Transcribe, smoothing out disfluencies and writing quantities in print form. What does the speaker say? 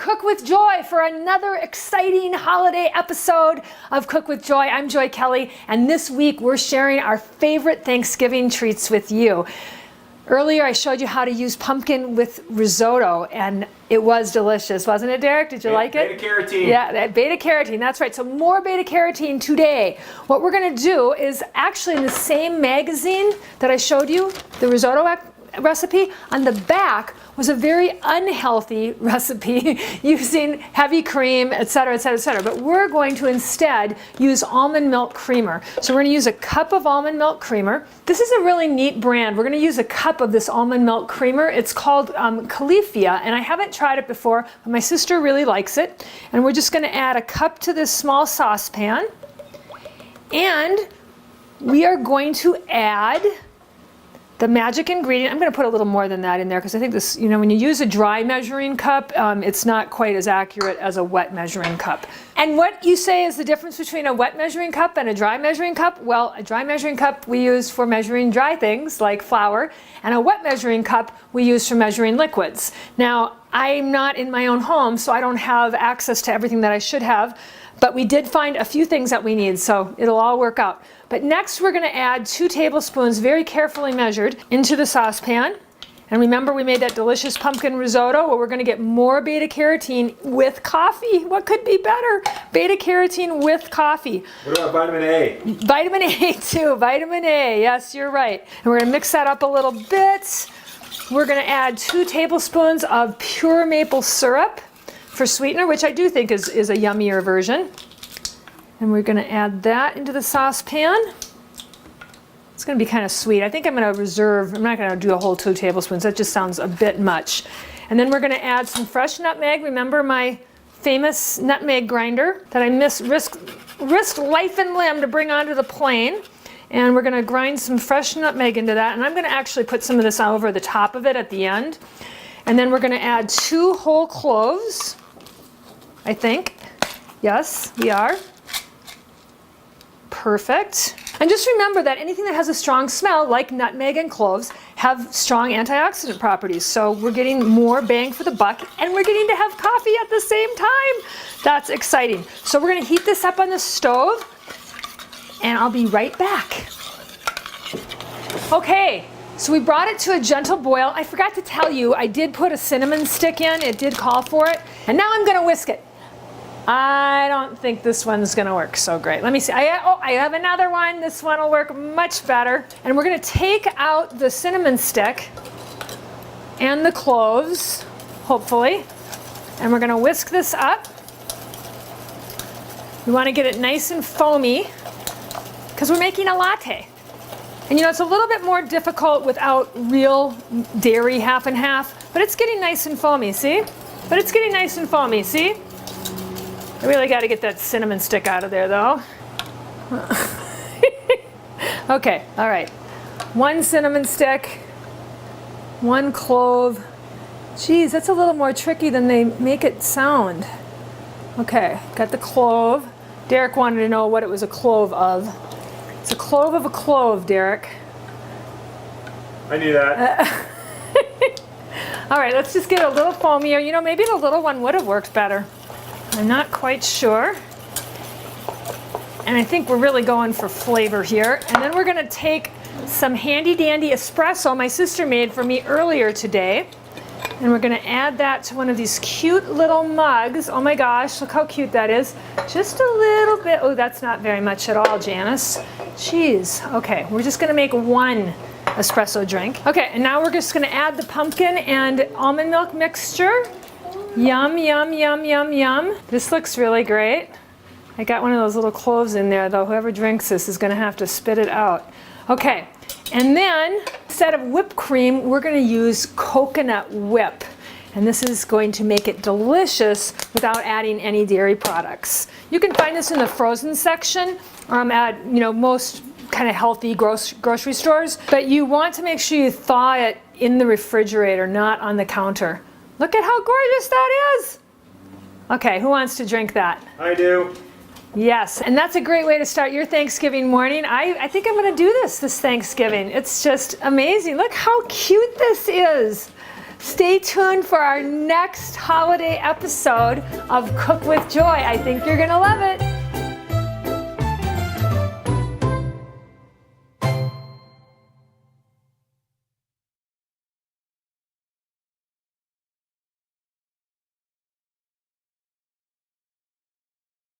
Cook with Joy for another exciting holiday episode of Cook with Joy. I'm Joy Kelly, and this week we're sharing our favorite Thanksgiving treats with you. Earlier I showed you how to use pumpkin with risotto, and it was delicious, wasn't it, Derek? Did you like it? Beta carotene. Yeah, beta carotene, that's right. So more beta carotene today. What we're going to do is actually in the same magazine that I showed you, the risotto recipe, on the back was a very unhealthy recipe using heavy cream, etc., etc., etc. But we're going to instead use almond milk creamer. So we're going to use a cup of almond milk creamer. This is a really neat brand. We're going to use a cup of this almond milk creamer. It's called Califia, and I haven't tried it before, but my sister really likes it. And we're just going to add a cup to this small saucepan. And we are going to add the magic ingredient. I'm going to put a little more than that in there because I think this, you know, when you use a dry measuring cup, it's not quite as accurate as a wet measuring cup. And what you say is the difference between a wet measuring cup and a dry measuring cup? Well, a dry measuring cup we use for measuring dry things like flour, and a wet measuring cup we use for measuring liquids. Now, I'm not in my own home, so I don't have access to everything that I should have, but we did find a few things that we need, so it'll all work out. But next we're going to add 2 tablespoons, very carefully measured, into the saucepan. And remember, we made that delicious pumpkin risotto where we're going to get more beta carotene with coffee. What could be better? Beta carotene with coffee. What about vitamin A? Vitamin A too, vitamin A, yes, you're right. And we're going to mix that up a little bit. We're going to add 2 tablespoons of pure maple syrup for sweetener, which I do think is a yummier version. And we're going to add that into the saucepan. It's going to be kind of sweet. I think I'm going to reserve, I'm not going to do a whole 2 tablespoons. That just sounds a bit much. And then we're going to add some fresh nutmeg. Remember my famous nutmeg grinder that I risked life and limb to bring onto the plane. And we're going to grind some fresh nutmeg into that. And I'm going to actually put some of this over the top of it at the end. And then we're going to add 2 whole cloves, I think. Yes, we are. Perfect. And just remember that anything that has a strong smell, like nutmeg and cloves, have strong antioxidant properties. So we're getting more bang for the buck, and we're getting to have coffee at the same time. That's exciting. So we're going to heat this up on the stove, and I'll be right back. Okay, so we brought it to a gentle boil. I forgot to tell you, I did put a cinnamon stick in. It did call for it. And now I'm going to whisk it. I don't think this one's going to work so great. Let me see. I have another one. This one will work much better. And we're going to take out the cinnamon stick and the cloves, hopefully. And we're going to whisk this up. We want to get it nice and foamy because we're making a latte. And you know, it's a little bit more difficult without real dairy half and half, but it's getting nice and foamy, see? But it's getting nice and foamy, see? I really got to get that cinnamon stick out of there, though. Okay, all right. 1 cinnamon stick, 1 clove. Geez, that's a little more tricky than they make it sound. Okay, got the clove. Derek wanted to know what it was a clove of. It's a clove of a clove, Derek. I knew that. All right, let's just get a little foamier. You know, maybe the little one would have worked better. I'm not quite sure. And I think we're really going for flavor here. And then we're going to take some handy dandy espresso my sister made for me earlier today. And we're going to add that to one of these cute little mugs. Oh my gosh, look how cute that is. Just a little bit. Oh, that's not very much at all, Janice. Jeez. Okay, we're just going to make 1 espresso drink. Okay, and now we're just going to add the pumpkin and almond milk mixture. Yum, yum, yum, yum, yum. This looks really great. I got one of those little cloves in there, though. Whoever drinks this is going to have to spit it out. Okay, and then instead of whipped cream, we're going to use coconut whip. And this is going to make it delicious without adding any dairy products. You can find this in the frozen section at most kind of healthy grocery stores. But you want to make sure you thaw it in the refrigerator, not on the counter. Look at how gorgeous that is. Okay, who wants to drink that? I do. Yes, and that's a great way to start your Thanksgiving morning. I think I'm going to do this Thanksgiving. It's just amazing. Look how cute this is. Stay tuned for our next holiday episode of Cook with Joy. I think you're gonna love it.